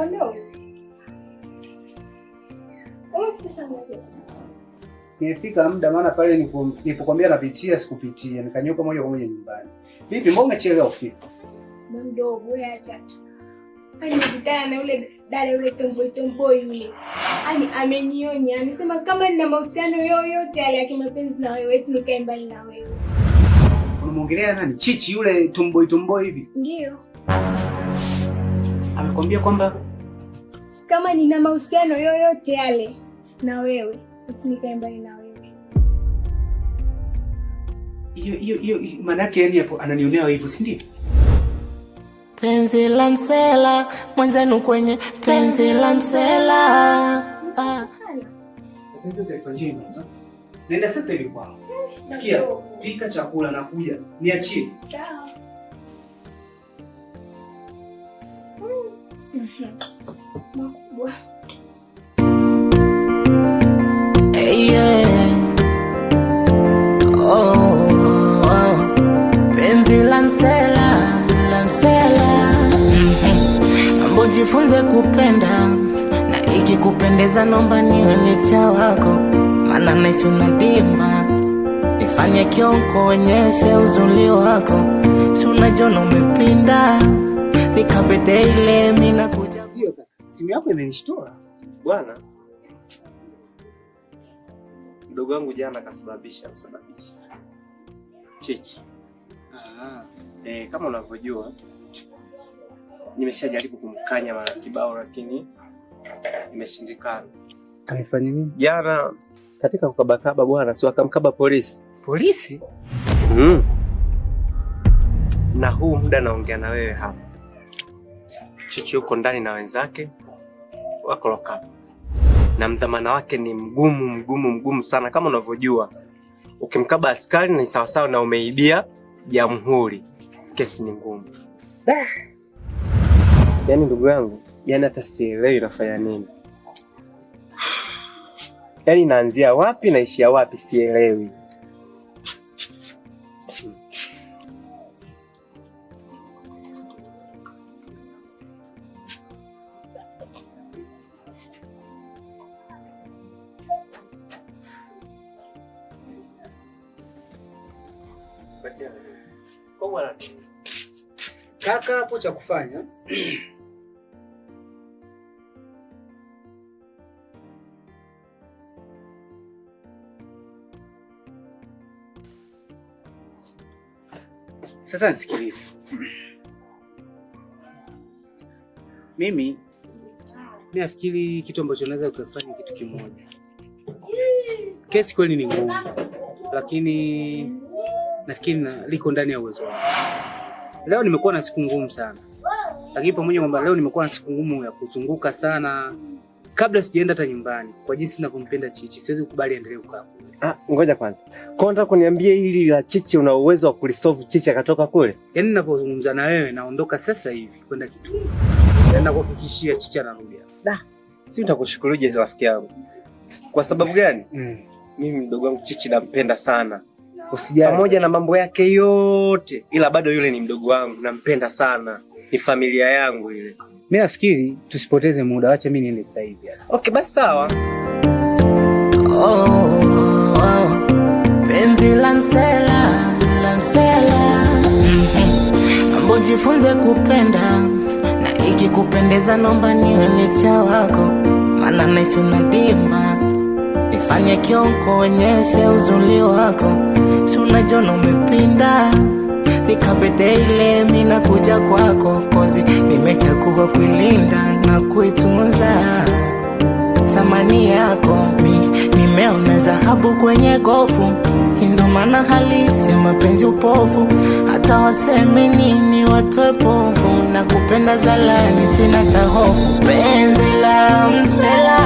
Ndio. Pesa ngapi? Nimefika muda maana pale nilipokuambia napitia sikupitia. Nikanyoka moja kwa moja nyumbani. Vipi mbona umechelewa kufika? Mdogo wewe acha. Nikutana na yule dada yule tomboi yule. Amenionya, amesema kama nina mahusiano yoyote yale ya kimapenzi na wewe eti nikae mbali na wewe. Unamwongelea nani? Chichi yule tomboi hivi? Ndio. Amekwambia kwamba kama nina mahusiano yoyote yale na wewe eti nikae mbali na wewe. Hiyo maana yake yani hapo ananionea hivyo, si ndio? Penzi la msela, mwenzenu kwenye penzi la msela. Sasa hizo taifa njema. Nenda sasa hivi kwao. Sikia, pika chakula na kuja. Niachie. Sawa. Makubwa. Penzi la msela, la msela. Mambo jifunze kupenda, na ikikupendeza nomba niwe licha wako, maana naisi unadimba. Nifanye kionko onyeshe uzuri wako, si unajona umepinda. Nikabede ile mina kuja. Hiyo kaka, simu yako imenishtua. Bwana, mdogo wangu jana kasababisha Chichi. Kama unavyojua nimeshajaribu kumkanya mara kibao lakini imeshindikana. Kanifanya nini? Jana katika kukabakaba bwana, si wakamkaba polisi. Polisi? Na huu muda naongea na wewe hapa, Chichi yuko ndani na wenzake wako loka. Na mdhamana wake ni mgumu sana. Kama unavyojua ukimkaba askari ni sawasawa na umeibia jamhuri. Kesi ni ngumu. Yaani ndugu yangu, yaani hata sielewi nafanya nini. Yaani naanzia wapi naishia wapi sielewi. Kaka, hapo cha kufanya sasa nisikilize. Mimi nafikiri kitu ambacho naweza kufanya kitu kimoja. Kesi kweli ni ngumu, lakini nafikiri liko ndani ya uwezo wangu. Leo nimekuwa na siku ngumu sana. Lakini pamoja kwamba leo nimekuwa na siku ngumu ya kuzunguka sana, kabla sijaenda hata nyumbani, kwa jinsi ninavyompenda Chichi, siwezi kukubali endelee kukaa kule. Ngoja kwanza. Kwa nataka kuniambia hili la Chichi una uwezo wa kulisolve Chichi akatoka kule? Yaani ninapozungumza na wewe naondoka sasa hivi kwenda kituo. Naenda kuhakikishia Chichi anarudi hapa. Si nitakushukuruje rafiki yangu. Kwa sababu gani? Mimi mdogo wangu Chichi nampenda sana. Usijali. Pamoja na mambo yake yote, ila bado yule ni mdogo wangu, nampenda sana. Ni familia yangu ile. Mimi nafikiri tusipoteze muda, acha mimi niende sasa hivi. Okay, basi sawa. Penzi la msela, la msela. Mambo jifunze kupenda, na ikikupendeza nomba niwe licha wako, maana naisi unadimba. Nifanye kionko onyeshe uzuri wako, si unajona umepinda. Nikabede ile mina kuja kwako, kozi nimechagua kuilinda na kuitunza. Samani yako nimeona dhahabu kwenye gofu, ndio maana halisi mapenzi upofu. Hata waseme nini watoe povu, na kupenda zalani sina tahofu. Penzi la msela,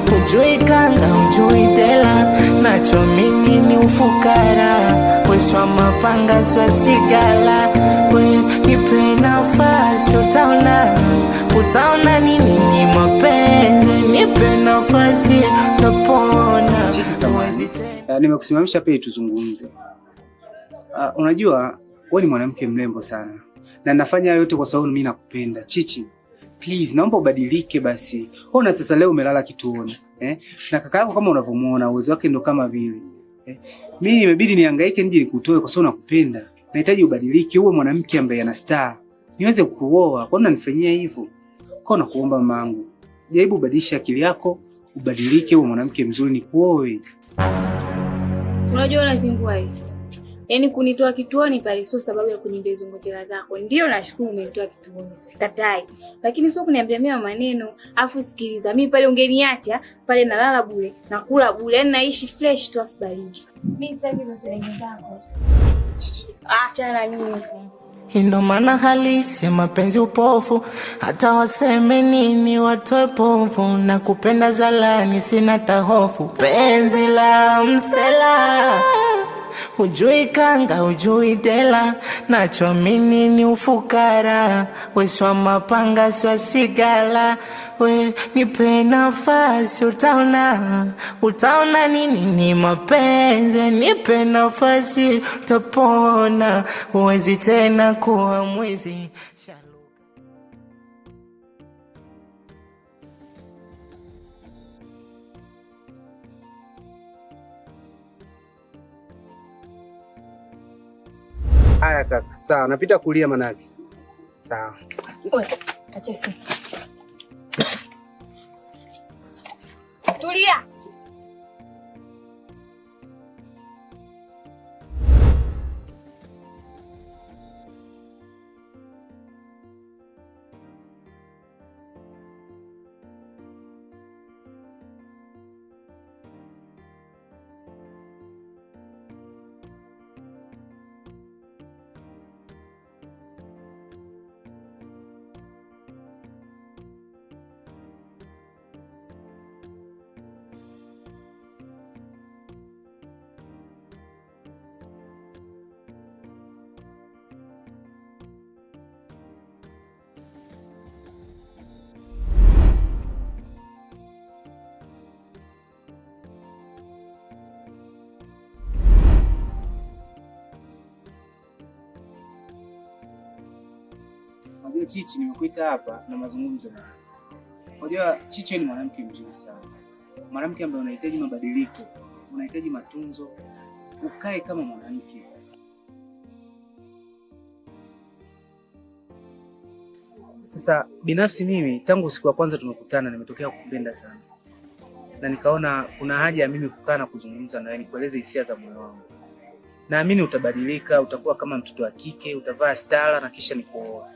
ujui kanga ujui dela, nacho mimi ni ufukara. Weswa mapanga swa sigala, we nipe nafasi utaona nini ni mapenzi. Nipe nafasi utapona. Nimekusimamisha pia tuzungumze. Unajua wewe ni mwanamke mrembo sana, na nafanya yote kwa sababu mimi nakupenda Chichi. Please, naomba ubadilike basi. Ona sasa leo umelala kituoni. Na kaka yako kama unavyomuona uwezo wake ndo kama vile. Mimi imebidi nihangaike nje nikutoe kwa sababu nakupenda. Nahitaji ubadilike uwe mwanamke ambaye ana star. Niweze kukuoa. Kwa nini unanifanyia hivyo? Kwa nakuomba mamangu. Jaribu ubadilishe akili yako, ubadilike uwe mwanamke mzuri nikuoe. Unajua unazingua hivi. Yaani kunitoa kituoni pale sio sababu ya kunimbeza ngotela zako. Ndio nashukuru umenitoa kituoni, sikatai. Lakini sio kuniambia mimi maneno, afu sikiliza. Mimi pale ungeniacha, pale nalala bure, nakula bure, yaani naishi fresh tu afu baridi. Mimi sitaki hizo serenge zako. Acha na mimi. Ndo maana halisi mapenzi upofu, hata waseme nini watoe pofu, na kupenda zalani sina tahofu. Penzi la msela, hujui kanga hujui dela, nachoamini ni ufukara, weswa mapanga swa sigala. We nipe nafasi utaona nini ni mapenzi, nipe nafasi utapona, huwezi tena kuwa mwizi. Haya kaka, sawa, napita kulia manake. Sawa. Oye, acha simu. Tulia. Unajua Chichi, nimekuita hapa na mazungumzo naye. Unajua Chichi ni mwanamke mzuri sana. Mwanamke ambaye unahitaji mabadiliko, unahitaji matunzo, ukae kama mwanamke. Sasa binafsi mimi tangu siku ya kwanza tumekutana nimetokea kukupenda sana. Na nikaona kuna haja ya mimi kukaa na kuzungumza nawe, nikueleze hisia za moyo wangu. Naamini utabadilika, utakuwa kama mtoto wa kike, utavaa stara na kisha nikuoa.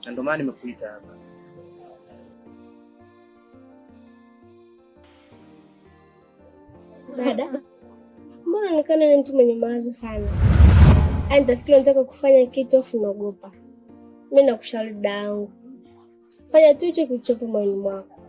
Na ndio maana nimekuita hapa. Dada, mbona unaonekana ni mtu mwenye mawazo sana? Nitafikiri unataka kufanya kitu afu unaogopa. Mimi nakushauri dada yangu, fanya tu hicho kilichopo moyoni mwako.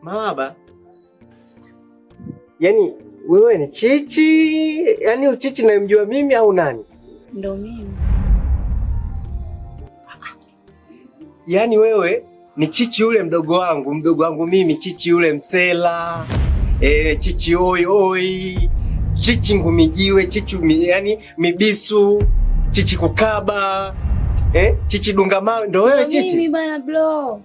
Malaba. Yaani wewe ni Chichi? Yaani uchichi nayemjua mimi au nani? Ndo mimi. Yaani wewe ni Chichi yule mdogo wangu mimi, Chichi yule msela. Chichi oi. Chichi ngumijiwe, Chichi yani mibisu, Chichi kukaba. Chichi dungama, ndo wewe Chichi? Mimi bana bro.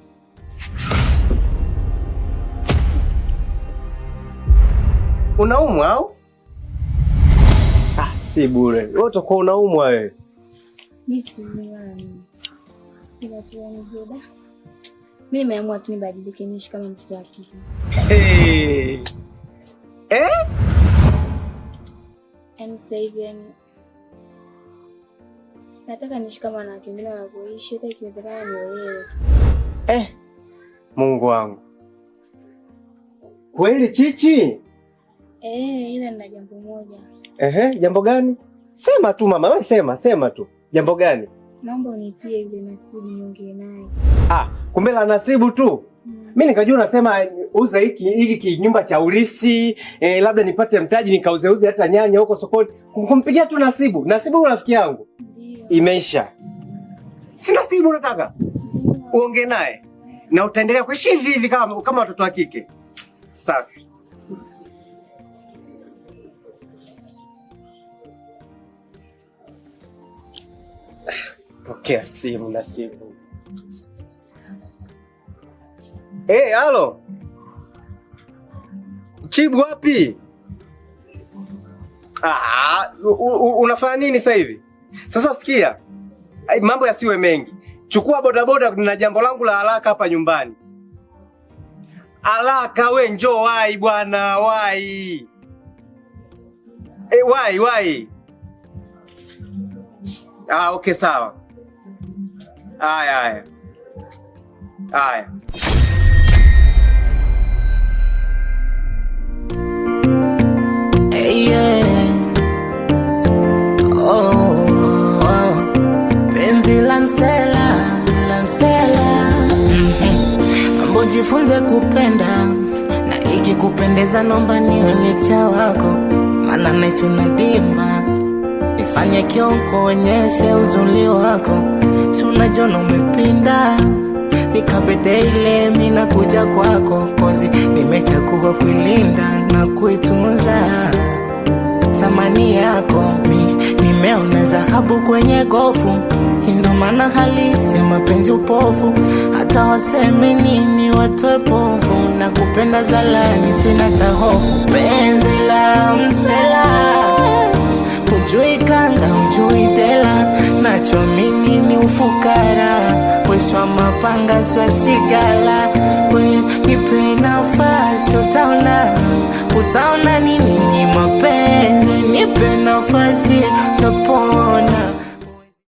Unaumwa au? Si bure. Wewe utakuwa unaumwa wewe. Mimi si mimi. Ila tu ni boda. Mimi nimeamua tu nibadilike niishi kama mtoto wa kike. Yaani sasa hivi nataka niishi kama wanawake wengine wanavyoishi, hata ikiwezekana niolewe. Mungu wangu. Kweli Chichi? Ila nina jambo moja. Jambo gani? Sema tu mama, wewe sema tu. Jambo gani? Naomba unitie yule Nasibu niongee naye. Kumbe la Nasibu tu. Mimi nikajua unasema uza hiki nyumba cha ulisi, labda nipate mtaji nikauzeuze hata nyanya huko sokoni. Kumpigia tu Nasibu. Nasibu rafiki yangu. Ndio. Imeisha. Si Nasibu unataka? Uongee naye. Na utaendelea kuishi hivi kama watoto wa kike. Safi. Pokea simu Nasibu. Halo. Chibu wapi? Unafanya nini sasa hivi? Sasa sikia. Mambo yasiwe mengi. Chukua bodaboda na jambo langu la haraka hapa nyumbani. Haraka we njoo wai bwana, wai. Wai. Okay sawa. Haya. Penzi la msela. Mambo jifunze kupenda, na ikikupendeza nomba niwe lecture wako, maana naisi unadimba. Nifanye kionko onyeshe uzuri wako, si unajona umepinda. Nikabede ile mina kuja kwako, kozi nimechagua kuilinda na kuitunza. Samani yako nimeona dhahabu kwenye gofu, ndo maana halisi ya mapenzi upofu. Hata waseme nini watoe povu, na kupenda zalani sina tahofu. Penzi la msela, hujui kanga hujui dela, nachoamini ni ufukara. Weswa mapanga swa sigala, we nipe nafasi utaona nini ni mapenzi. Nipe nafasi utapona.